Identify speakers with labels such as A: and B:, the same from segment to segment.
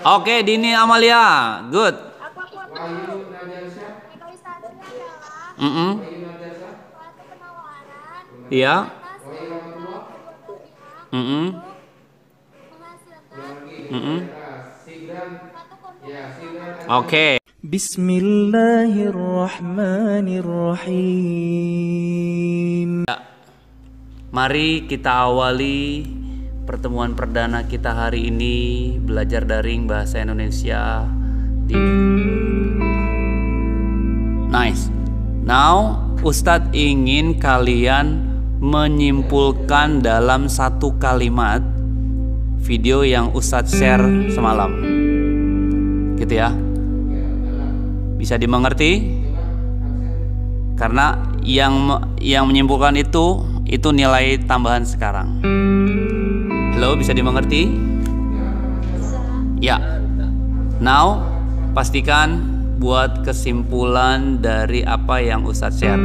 A: Oke, Dini Amalia, good.
B: Wahyu Najarsyah.
C: Tulisannya adalah
A: Mm-mm.
C: suatu penawaran
A: Iya.
C: atas permintaan kedua belah pihak
A: Mm-mm.
C: untuk menghasilkan
A: Mm-mm.
C: suatu kompromi.
A: Oke.
D: Bismillahirrahmanirrahim.
A: Mari kita awali pertemuan perdana kita hari ini belajar daring bahasa Indonesia. Nice. Now, Ustadz ingin kalian menyimpulkan dalam satu kalimat video yang Ustadz share semalam. Gitu ya. Bisa dimengerti? Karena yang menyimpulkan itu nilai tambahan sekarang. Halo, bisa dimengerti? Ya. Now, pastikan buat kesimpulan dari apa yang Ustadz share.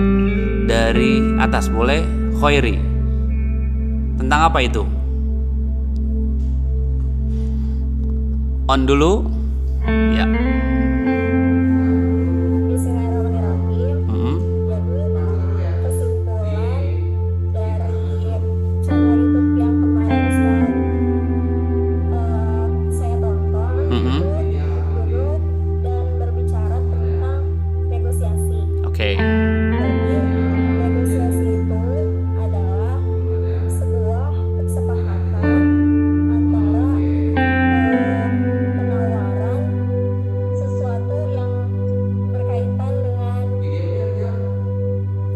A: Dari atas boleh, Khairi. Tentang apa itu? On dulu. Ya.
C: Bismillahirrahmanirrahim.
A: Mm-mm.
C: Jadi kesimpulan dari channel YouTube yang kemarin saya tonton
A: Mm-mm.
C: itu duduk dan berbicara tentang negosiasi.
A: Oke.
C: Jadi negosiasi itu adalah sebuah kesepakatan antara penawaran sesuatu yang berkaitan dengan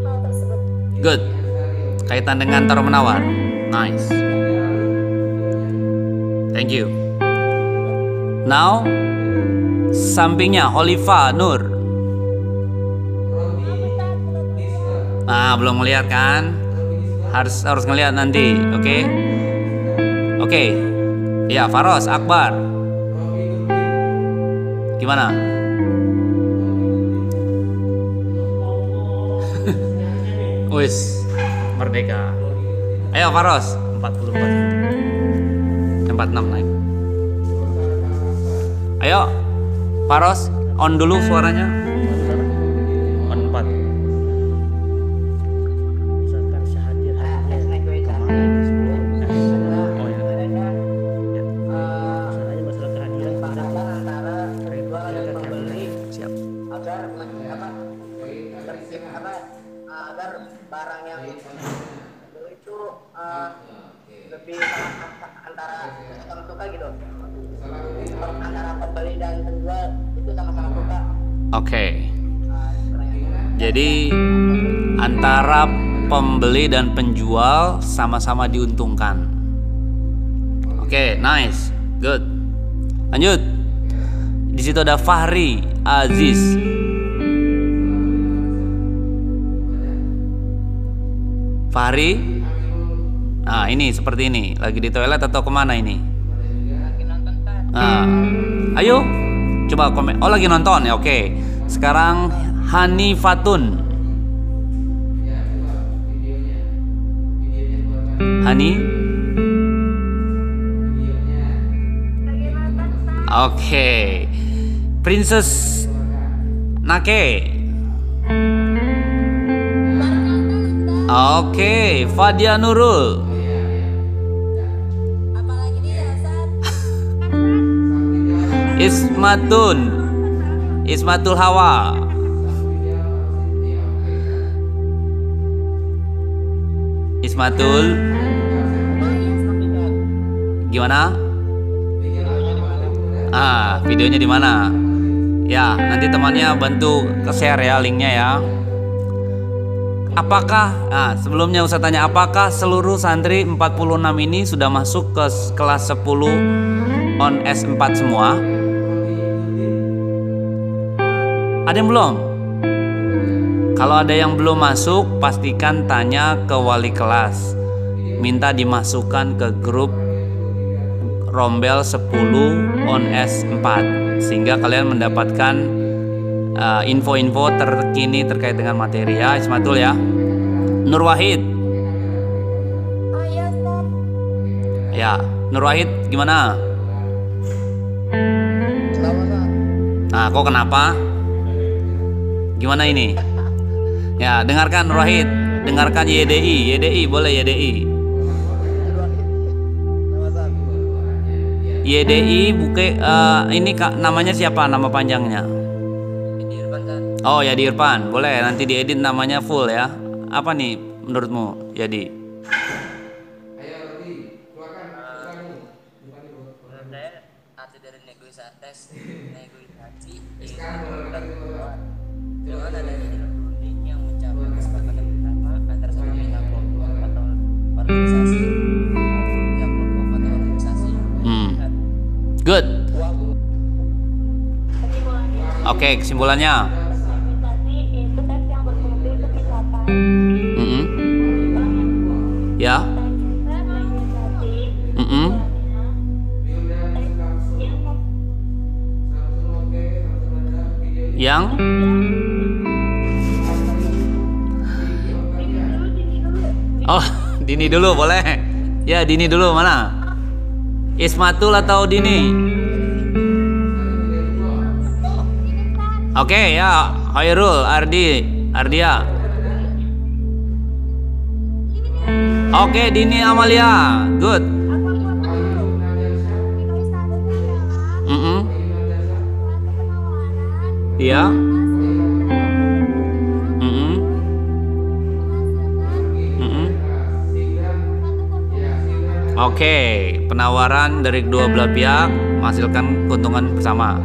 C: hal tersebut.
A: Good. Kaitan dengan tawar menawar. Nice. Thank you. Now, sampingnya Oliva Nur. Belum ngeliat kan? Harus ngeliat nanti, oke? Oke. Ya, Faros Akbar. Gimana? Wis, merdeka. Ayo Faros, 44. 46 naik. Ayo Faros, on dulu suaranya. On 4.
D: Misalkan sehadir
A: Oh ya.
D: masalahnya masalah kehadiran
E: antara penjual dan pembeli
A: Siap.
E: agar agar barang yang itu lebih antara sama suka gitu, antara pembeli dan penjual itu sama-sama suka.
A: Oke. Jadi antara pembeli dan penjual sama-sama diuntungkan. Oke, nice. Good. Lanjut. Di situ ada Fahri Aziz. Fahri. Nah, ini seperti ini. Lagi di toilet atau kemana ini? Nah, ayo. Coba komen. Oh, lagi nonton ya. Oke. Sekarang Hani Fatun. Hani. Oke. Princess Nake. Oke, Fadia Nurul.
C: Apalagi dia saat
A: Ismatul Hawa. Ismatul. Gimana? Videonya di mana? Ya, nanti temannya bantu ke-share ya linknya ya. Apakah, sebelumnya Ustaz tanya, apakah seluruh santri 46 ini sudah masuk ke kelas 10 on S4 semua? Ada yang belum? Kalau ada yang belum masuk, pastikan tanya ke wali kelas. Minta dimasukkan ke grup Rombel 10 on S4 sehingga kalian mendapatkan info-info terkini terkait dengan materi ya. Ismatul ya. Nur Wahid.
C: oh iya stop.
A: Ya, Nur Wahid gimana? Nah, kok kenapa? Gimana ini? Ya, dengarkan Rohit, dengarkan YDI. YDI boleh YDI. YDI buke ini Kak, namanya siapa? Nama panjangnya? Oh, Yadi Irfan. Boleh nanti diedit namanya full ya. Apa nih menurutmu, Yadi?
F: Menurut saya arti dari negosiasi dengan adanya dalam runding yang mencapai kesepakatan bersama antara satu pihak kelompok atau organisasi maupun pihak kelompok atau organisasi.
A: Good.
C: Kesimpulannya,
A: Oke, kesimpulannya.
C: organisasi itu teks yang berfungsi untuk misalkan
A: Ya.
C: organisasi
A: Yang Oh, Dini dulu boleh. Ya, Dini dulu mana? Ismatul atau Dini? Oke, ya. Khairul, Ardia. Oke, Dini Amalia. Good. Iya. Oke, penawaran dari kedua belah pihak menghasilkan keuntungan bersama.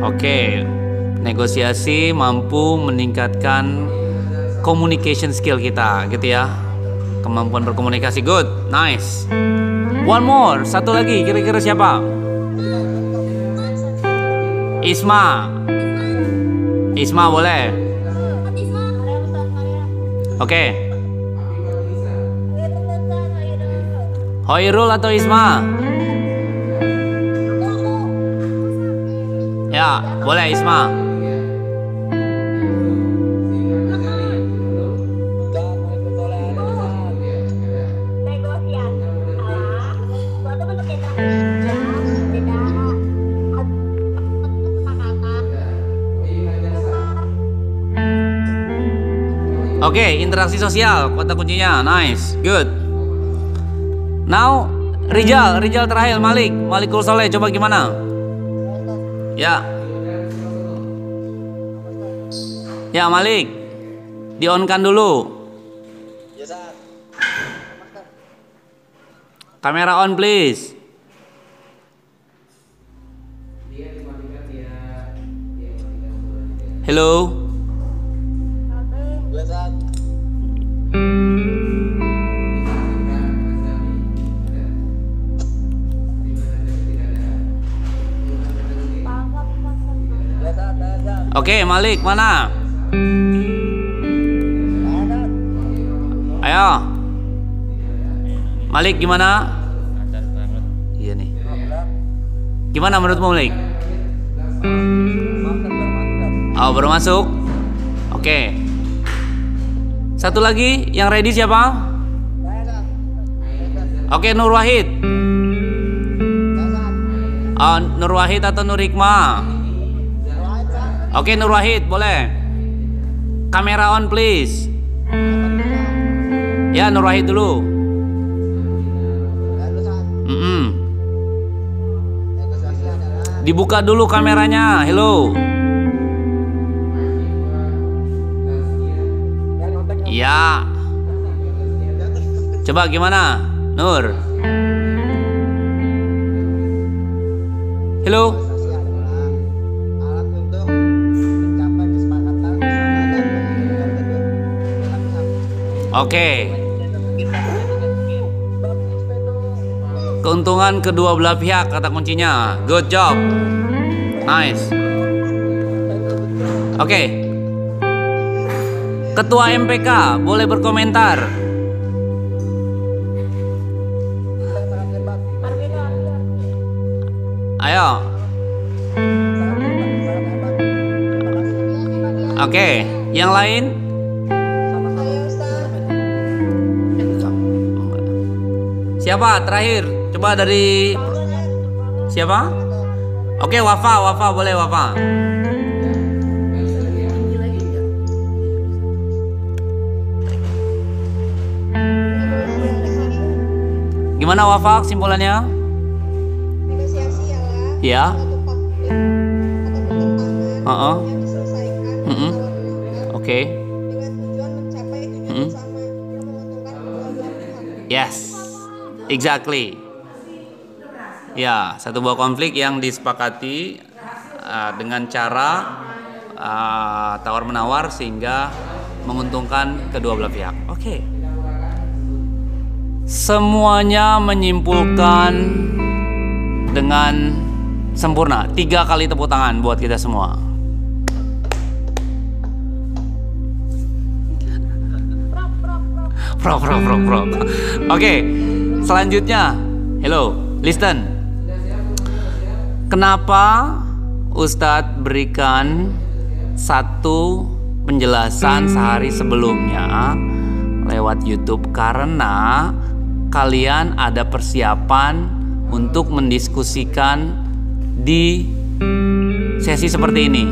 A: Oke, negosiasi mampu meningkatkan communication skill kita, gitu ya. Kemampuan berkomunikasi, good, nice. One more, satu lagi, kira-kira siapa? Isma boleh. Oke. Hoirul atau Isma? Ya, boleh Isma. Oke, interaksi sosial, kata kuncinya, nice, good. Now, Rijal terakhir, Malikul Soleh, coba gimana? Ya, Malik, di-on-kan dulu. Kamera on, please. Hello. Oke, Malik mana? Ayo, Malik gimana? Iya nih. Gimana menurutmu, Malik? Oh, baru masuk. Oke. Satu lagi yang ready siapa? Oke, Nur Wahid. Nur Wahid atau Nur Hikmah? Oke, Nur Wahid boleh. Kamera on please. Ya, Nur Wahid dulu. Dibuka dulu kameranya. Hello. Ya. Coba gimana, Nur? Hello. Oke. Keuntungan kedua belah pihak kata kuncinya. Good job. Nice. Oke. Ketua MPK boleh berkomentar. Ayo. Oke, yang lain? Siapa terakhir? Coba dari siapa? Oke, Wafa boleh Wafa. Gimana Wafa kesimpulannya?
B: Negosiasi
A: Ya.
B: ya suatu konflik atau pertentangan yang diselesaikan
A: Mm-mm.
B: secara menyenangkan
A: Oke.
B: dengan tujuan mencapai tujuan bersama yang menguntungkan kedua belah pihak.
A: Yes. Exactly. Ya, satu buah konflik yang disepakati dengan cara tawar-menawar sehingga menguntungkan kedua belah pihak. Oke. Semuanya menyimpulkan dengan sempurna. 3 kali tepuk tangan buat kita semua. Pro. Oke, selanjutnya. Hello, listen. Kenapa Ustadz berikan satu penjelasan sehari sebelumnya lewat YouTube? Karena kalian ada persiapan untuk mendiskusikan di sesi seperti ini.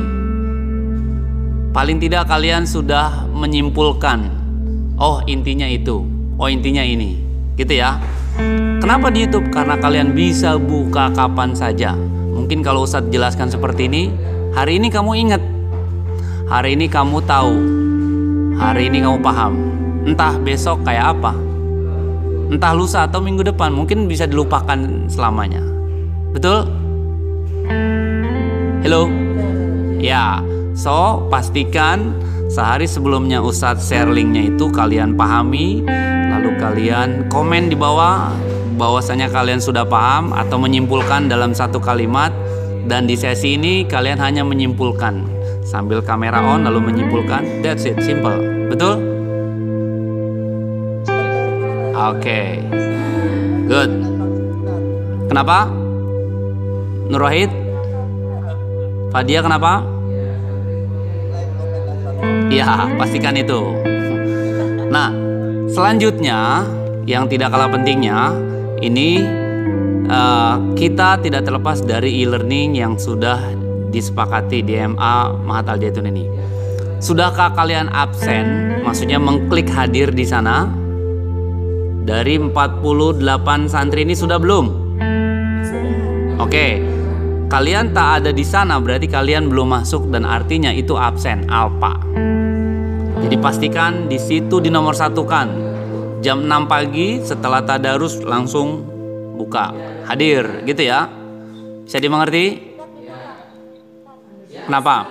A: Paling tidak kalian sudah menyimpulkan, oh intinya itu, oh intinya ini, gitu ya. Kenapa di YouTube? Karena kalian bisa buka kapan saja. Mungkin kalau Ustadz jelaskan seperti ini, hari ini kamu ingat, hari ini kamu tahu, hari ini kamu paham. Entah besok kayak apa, entah lusa atau minggu depan, mungkin bisa dilupakan selamanya. Betul? Hello? Ya, so pastikan sehari sebelumnya Ustadz share linknya itu kalian pahami, lalu kalian komen di bawah bahwasanya kalian sudah paham atau menyimpulkan dalam satu kalimat. Dan di sesi ini kalian hanya menyimpulkan sambil kamera on lalu menyimpulkan. That's it, simple. Betul? Oke. Good. Kenapa? Nur Wahid? Fadia kenapa? Ya, pastikan itu. Nah, selanjutnya yang tidak kalah pentingnya, ini kita tidak terlepas dari e-learning yang sudah disepakati di MA Mahat Al Zaitun ini. Sudahkah kalian absen? Maksudnya mengklik hadir di sana? Dari 48 santri ini sudah belum? Oke. Kalian tak ada di sana berarti kalian belum masuk dan artinya itu absen, alpa. Jadi pastikan di situ dinomorsatukan. Jam 6 pagi setelah tadarus langsung buka, hadir, gitu ya. Bisa dimengerti? Kenapa?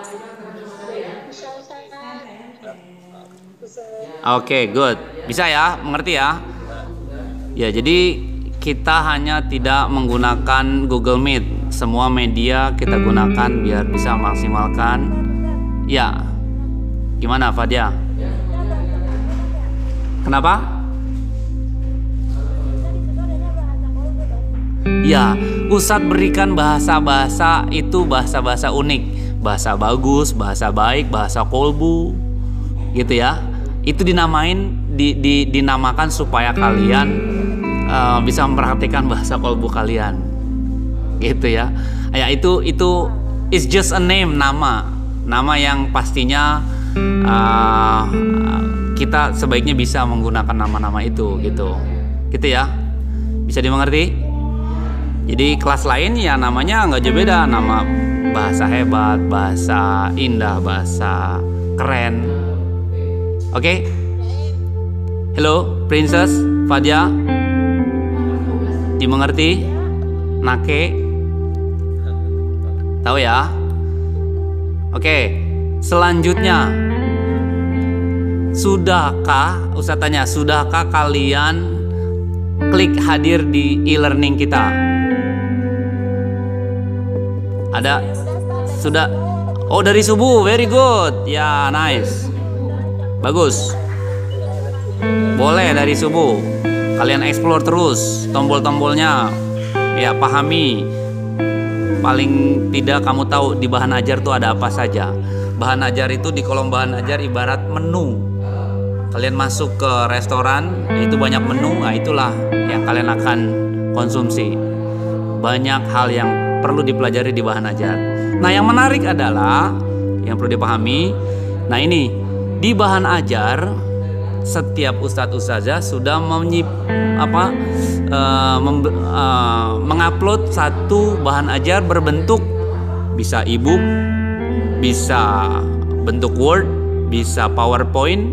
A: Oke, good. Bisa ya, mengerti ya? Ya, jadi kita hanya tidak menggunakan Google Meet. Semua media kita gunakan biar bisa maksimalkan. Ya. Gimana, Fadia? Kenapa? Ya, Ustadz berikan bahasa-bahasa itu bahasa-bahasa unik, bahasa bagus, bahasa baik, bahasa kolbu, gitu ya. Itu dinamakan supaya kalian bisa memperhatikan bahasa kolbu kalian, gitu ya. Ya itu it's just a name, nama yang pastinya kita sebaiknya bisa menggunakan nama-nama itu, gitu ya. Bisa dimengerti? Jadi kelas lain ya namanya nggak jauh beda, nama bahasa hebat, bahasa indah, bahasa keren. Oke? Hello, Princess, Fadia, dimengerti? Nake, tahu ya? Oke, selanjutnya, sudahkah, Ustaz tanya, sudahkah kalian klik hadir di e-learning kita? Ada? Sudah? Oh, dari subuh, very good. Ya, nice. Bagus. Boleh dari subuh. Kalian explore terus tombol-tombolnya. Ya, pahami. Paling tidak kamu tahu di bahan ajar tuh ada apa saja. Bahan ajar itu di kolom bahan ajar ibarat menu. kalian masuk ke restoran, itu banyak menu, nah itulah yang kalian akan konsumsi. Banyak hal yang perlu dipelajari di bahan ajar. Nah, yang menarik adalah yang perlu dipahami. Nah, ini di bahan ajar setiap ustadz ustazah sudah mengupload satu bahan ajar berbentuk bisa ebook, bisa bentuk Word, bisa PowerPoint,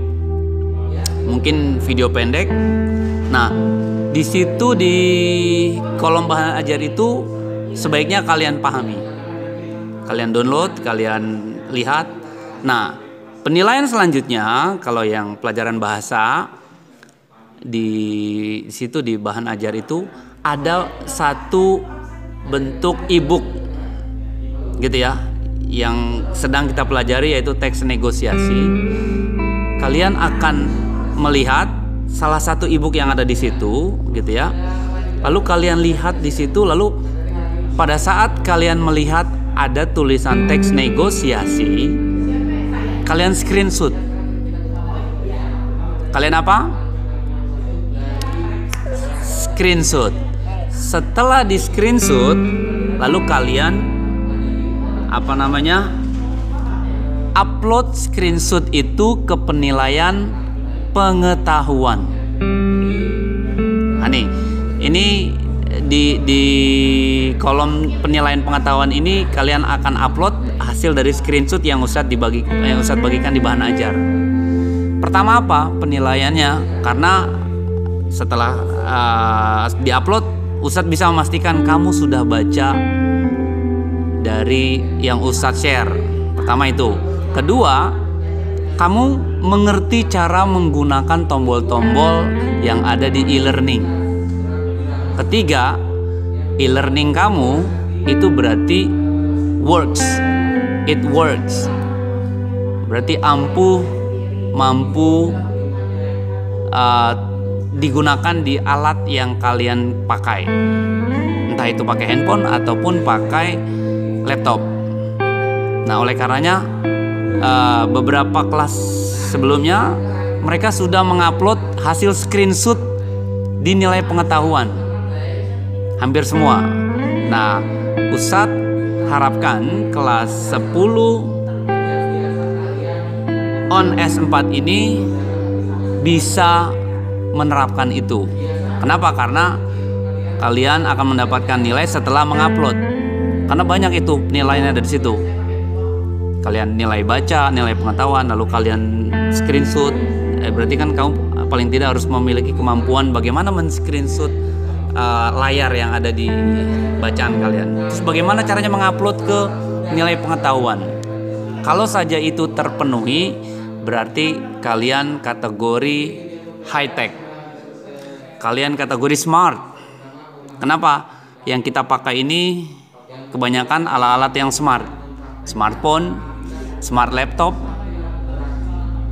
A: mungkin video pendek. Nah, di situ di kolom bahan ajar itu sebaiknya kalian pahami. Kalian download, kalian lihat. Nah, penilaian selanjutnya kalau yang pelajaran bahasa di situ di bahan ajar itu ada satu bentuk ebook gitu ya, yang sedang kita pelajari yaitu teks negosiasi. Kalian akan melihat salah satu ebook yang ada di situ gitu ya. Lalu kalian lihat di situ, lalu pada saat kalian melihat ada tulisan teks negosiasi, kalian screenshot. Kalian apa? Screenshot. Setelah di screenshot, lalu kalian upload screenshot itu ke penilaian pengetahuan. Nah, ini di kolom penilaian pengetahuan ini kalian akan upload hasil dari screenshot yang Ustadz bagikan di bahan ajar. Pertama apa penilaiannya? Karena setelah diupload, Ustadz bisa memastikan kamu sudah baca dari yang Ustadz share. Pertama itu. Kedua, kamu mengerti cara menggunakan tombol-tombol yang ada di e-learning. Ketiga, e-learning kamu itu berarti works. It works. Berarti mampu digunakan di alat yang kalian pakai. Entah itu pakai handphone ataupun pakai laptop. Nah, oleh karenanya beberapa kelas sebelumnya mereka sudah mengupload hasil screenshot di nilai pengetahuan. Hampir semua. Nah, Ustadz harapkan kelas 10 on S4 ini bisa menerapkan itu. Kenapa? Karena kalian akan mendapatkan nilai setelah mengupload. Karena banyak itu nilainya ada di situ. Kalian nilai baca, nilai pengetahuan, lalu kalian screenshot. Berarti kan kamu paling tidak harus memiliki kemampuan bagaimana men-screenshot layar yang ada di bacaan kalian. Terus bagaimana caranya mengupload ke nilai pengetahuan? Kalau saja itu terpenuhi, berarti kalian kategori high tech. Kalian kategori smart. Kenapa? Yang kita pakai ini kebanyakan alat-alat yang smart. Smartphone, smart laptop.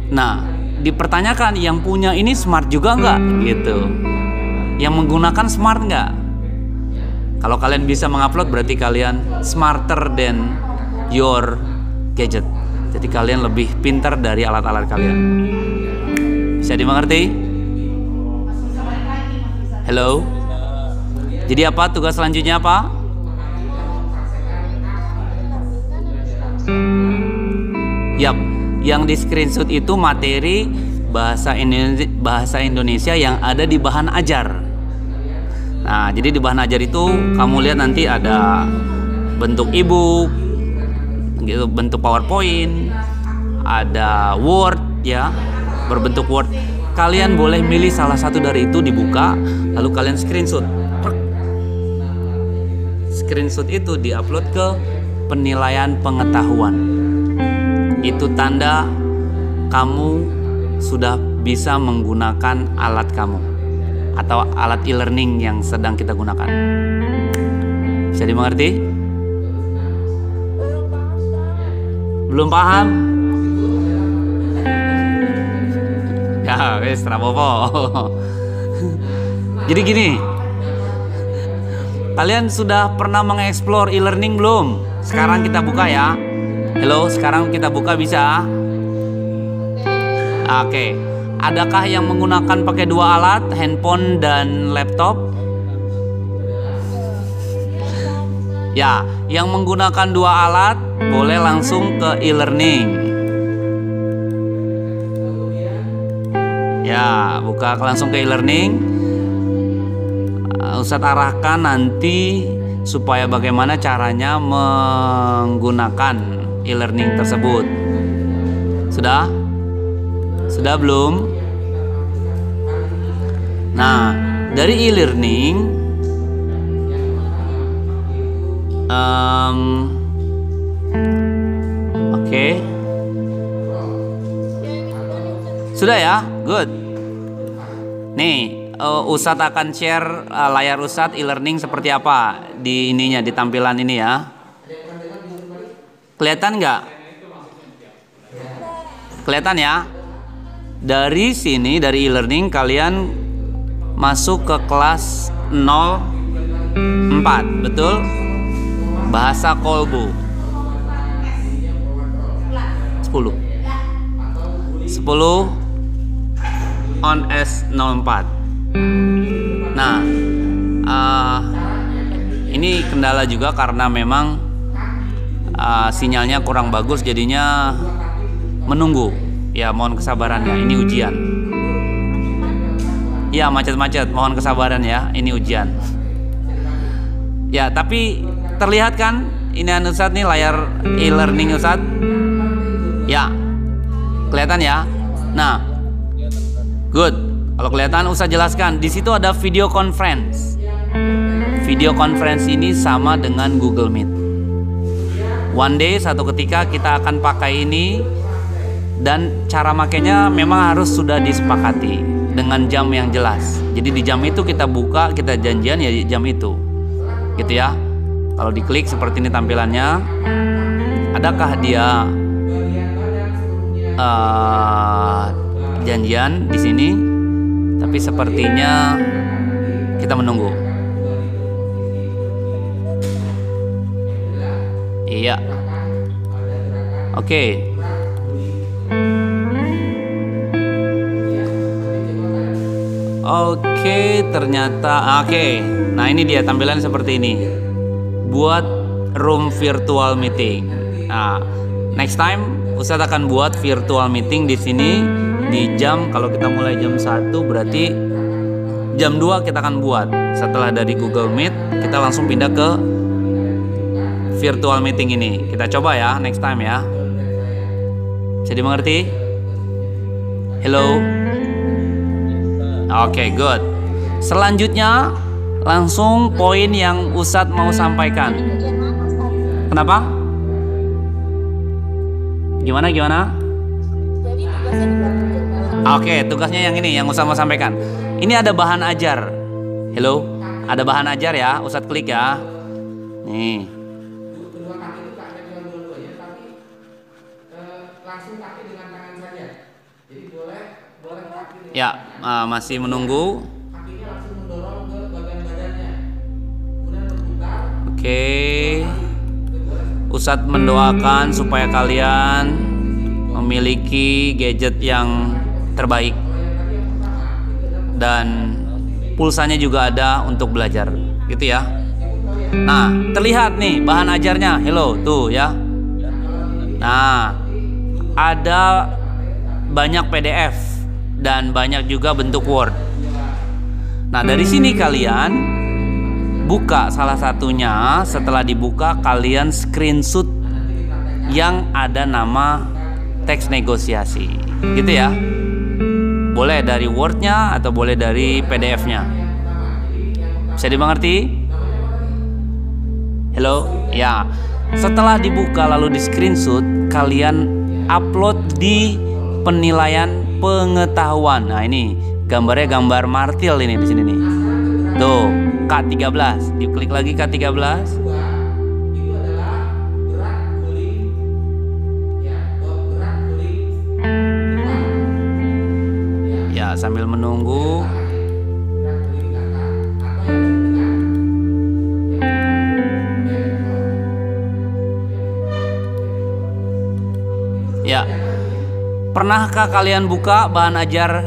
A: Nah, dipertanyakan yang punya ini smart juga nggak? Gitu. Yang menggunakan smart nggak? Kalau kalian bisa mengupload berarti kalian smarter than your gadget. Jadi kalian lebih pintar dari alat-alat kalian. Bisa dimengerti? Hello? Jadi apa tugas selanjutnya apa? Yap, yang di screenshot itu materi bahasa Indonesia yang ada di bahan ajar. Nah, jadi di bahan ajar itu kamu lihat nanti ada bentuk ebook, gitu, bentuk PowerPoint, ada Word ya, berbentuk Word. Kalian boleh milih salah satu dari itu, dibuka, lalu kalian screenshot. Screenshot itu diupload ke penilaian pengetahuan. Itu tanda kamu sudah bisa menggunakan alat kamu atau alat e-learning yang sedang kita gunakan. Bisa dimengerti? Belum paham? Ya, wes rapopo. Jadi gini, kalian sudah pernah mengeksplor e-learning belum? Sekarang kita buka ya. Halo, sekarang kita buka bisa? Oke. Adakah yang menggunakan pakai dua alat, handphone dan laptop? Ya, yang menggunakan dua alat boleh langsung ke e-learning. Ya, buka langsung ke e-learning. Ustadz arahkan nanti supaya bagaimana caranya menggunakan e-learning tersebut. Sudah? Sudah belum? Nah, dari e-learning oke. Sudah ya? Good. Nih, Ustadz akan share layar Ustadz e-learning seperti apa di ininya, di tampilan ini ya. Kelihatan nggak? Kelihatan ya? Dari sini, dari e-learning kalian masuk ke kelas 04, betul? Bahasa Kolbu 10 on S04. Nah, ini kendala juga karena memang sinyalnya kurang bagus, jadinya menunggu. Ya, mohon kesabarannya, ini ujian. Ya, macet-macet, mohon kesabaran ya, ini ujian. Ya, tapi terlihat kan ini Ustadz nih, layar e-learning Ustadz. Ya, kelihatan ya. Nah, good. Kalau kelihatan Ustadz jelaskan. Di situ ada video conference. Video conference ini sama dengan Google Meet. One day, satu ketika kita akan pakai ini, dan cara makainya memang harus sudah disepakati dengan jam yang jelas. Jadi di jam itu kita buka, kita janjian ya di jam itu, gitu ya. Kalau diklik seperti ini tampilannya. Adakah dia janjian di sini? Tapi sepertinya kita menunggu. Iya. Oke. Oke, ternyata oke. Nah, ini dia tampilan seperti ini. Buat room virtual meeting. Nah, next time Ustadz akan buat virtual meeting di sini di jam, kalau kita mulai jam 1 berarti jam 2 kita akan buat. Setelah dari Google Meet, kita langsung pindah ke virtual meeting ini. Kita coba ya next time ya. Bisa dimengerti? Hello. Oke, good. Selanjutnya langsung poin yang Ustadz mau sampaikan. Kenapa? Gimana?
B: Jadi tugasnya di bagian mana?
A: Oke, tugasnya yang ini yang Ustadz mau sampaikan. Ini ada bahan ajar. Hello, ada bahan ajar ya. Ustadz klik ya. Nih. Ya, masih menunggu. Oke. Ustadz mendoakan supaya kalian memiliki gadget yang terbaik dan pulsanya juga ada untuk belajar, gitu ya. Nah, terlihat nih bahan ajarnya. Hello, tuh ya. Nah, ada banyak PDF dan banyak juga bentuk Word. Nah, dari sini kalian buka salah satunya. Setelah dibuka, kalian screenshot yang ada nama teks negosiasi, gitu ya. Boleh dari Word-nya atau boleh dari PDF-nya. Bisa dimengerti? Hello? Ya. Setelah dibuka lalu di screenshot, kalian upload di penilaian pengetahuan. Nah, ini gambarnya gambar martil ini di sini nih. Tuh, K13. Diklik lagi K13. Ya, sambil menunggu. Ya. Pernahkah kalian buka bahan ajar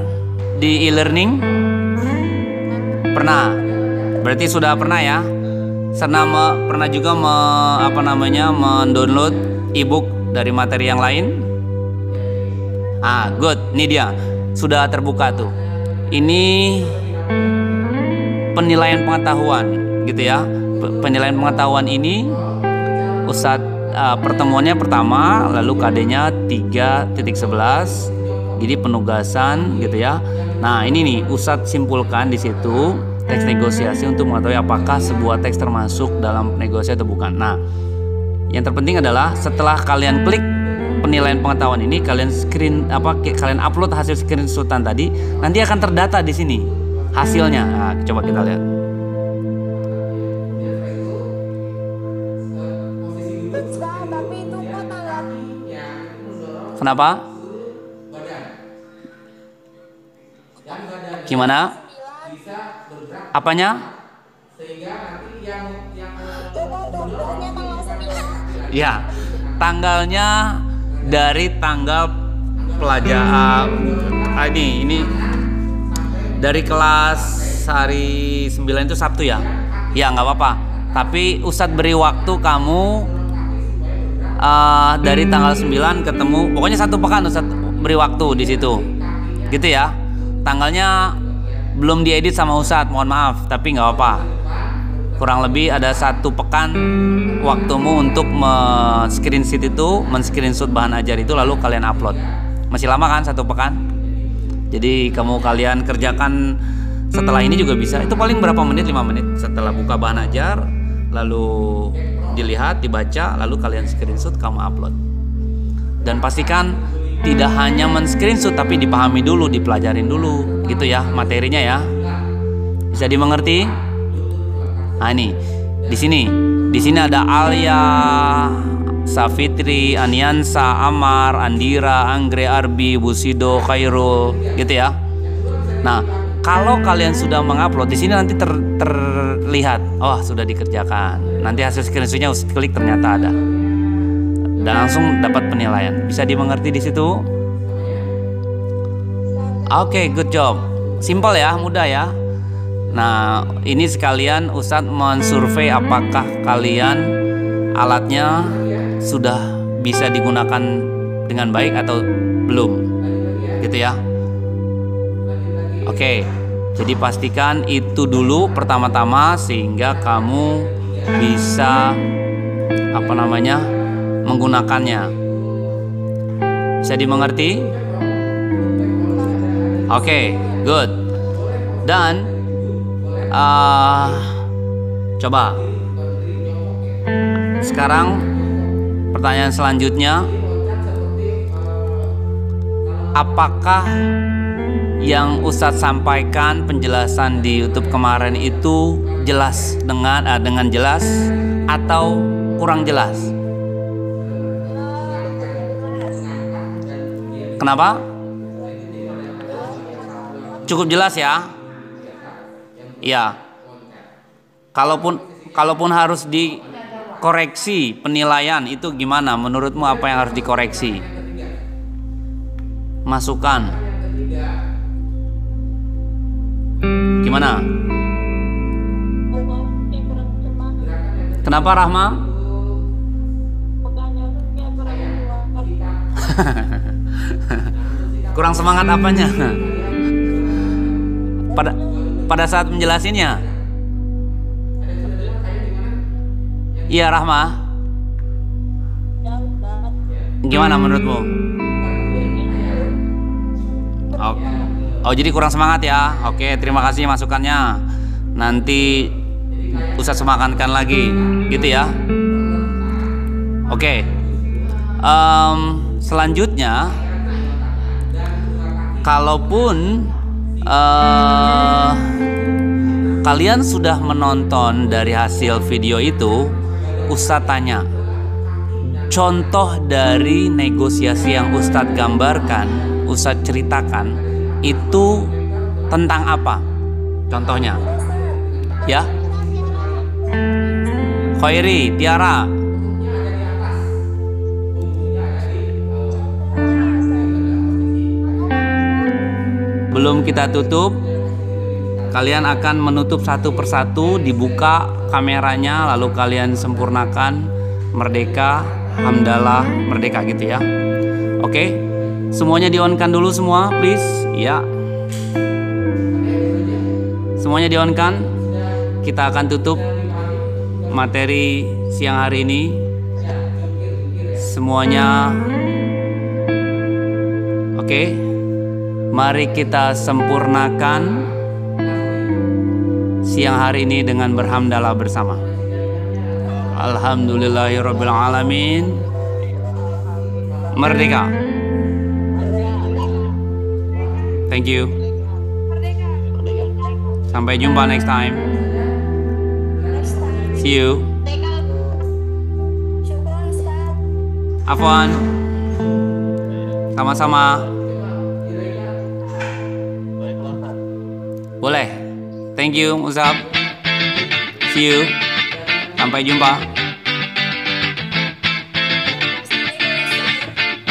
A: di e-learning? Pernah. Berarti sudah pernah ya. Pernah juga mendownload e-book dari materi yang lain? Good. Ini dia. Sudah terbuka tuh. Ini penilaian pengetahuan gitu ya. Penilaian pengetahuan ini pertemuannya pertama, lalu KD-nya 3.11. Jadi penugasan gitu ya. Nah, ini nih Ustadz simpulkan di situ teks negosiasi untuk mengetahui apakah sebuah teks termasuk dalam negosiasi atau bukan. Nah, yang terpenting adalah setelah kalian klik penilaian pengetahuan ini, kalian kalian upload hasil screenshotan tadi, nanti akan terdata di sini hasilnya. Nah, coba kita lihat.
B: Tapi itu kok tanggal
A: Kenapa? Gimana? Apanya? Ya, tanggalnya dari tanggal pelajaran ini dari kelas hari 9 itu Sabtu ya. Ya nggak apa-apa. Tapi Ustadz beri waktu kamu dari tanggal 9 ketemu, pokoknya 1 pekan Ustadz beri waktu di situ. Gitu ya. Tanggalnya belum diedit sama Ustadz, mohon maaf, tapi nggak apa-apa. Kurang lebih ada 1 pekan waktumu untuk men-screenshot bahan ajar itu, lalu kalian upload. Masih lama kan 1 pekan? Jadi kalian kerjakan setelah ini juga bisa. Itu paling berapa menit? 5 menit setelah buka bahan ajar, lalu dilihat, dibaca, lalu kalian screenshot, kamu upload. Dan pastikan tidak hanya men-screenshot tapi dipahami dulu, dipelajarin dulu gitu ya materinya ya. Bisa dimengerti? Nah, ini di sini ada Alia, Safitri, Aniansa, Amar, Andira, Anggre, Arbi, Busido, Khairul gitu ya. Nah, kalau kalian sudah mengupload di sini nanti terlihat, oh sudah dikerjakan. Nanti hasil screenshotnya klik ternyata ada. Dan langsung dapat penilaian. Bisa dimengerti di situ? Oke, good job. Simple ya, mudah ya. Nah, ini sekalian Ustadz mensurvei apakah kalian alatnya sudah bisa digunakan dengan baik atau belum. Gitu ya. Oke. Jadi pastikan itu dulu pertama-tama sehingga kamu bisa menggunakannya. Bisa dimengerti? Oke, good. Dan coba sekarang pertanyaan selanjutnya, apakah yang Ustadz sampaikan penjelasan di YouTube kemarin itu jelas dengan jelas atau kurang jelas? Kenapa? Cukup jelas ya? Iya. Kalaupun harus dikoreksi penilaian itu gimana? Menurutmu apa yang harus dikoreksi? Masukan. Gimana? Kenapa Rahma? Kurang semangat apanya? Pada saat menjelasinnya? Iya Rahma. Gimana menurutmu? Oh jadi kurang semangat ya. Oke, terima kasih masukannya. Nanti Ustadz semangatkan lagi, gitu ya. Oke. Selanjutnya, kalaupun kalian sudah menonton dari hasil video itu, Ustadz tanya, contoh dari negosiasi yang Ustadz gambarkan, Ustadz ceritakan, itu tentang apa? Contohnya, ya. Khairi, Tiara. sebelum kita tutup, kalian akan menutup satu persatu, dibuka kameranya, lalu kalian sempurnakan merdeka, hamdalah, merdeka gitu ya. Oke, semuanya di-on-kan dulu semua, please. Ya, semuanya di-on-kan. Kita akan tutup materi siang hari ini. Semuanya oke. Mari kita sempurnakan siang hari ini dengan berhamdalah bersama. Alhamdulillahirabbil alamin. Merdeka. Thank you. Sampai jumpa next time. See you. Afwan. Sama-sama. Boleh. Thank you, Musab. See you. Sampai jumpa.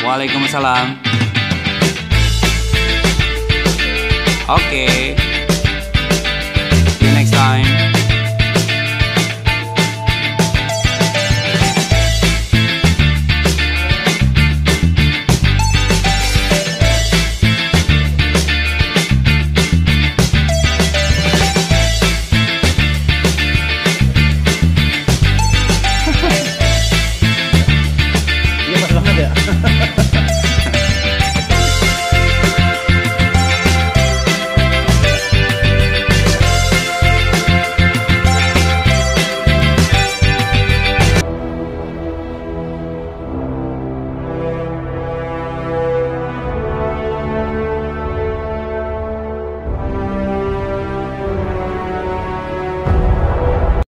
A: Waalaikumsalam. Oke.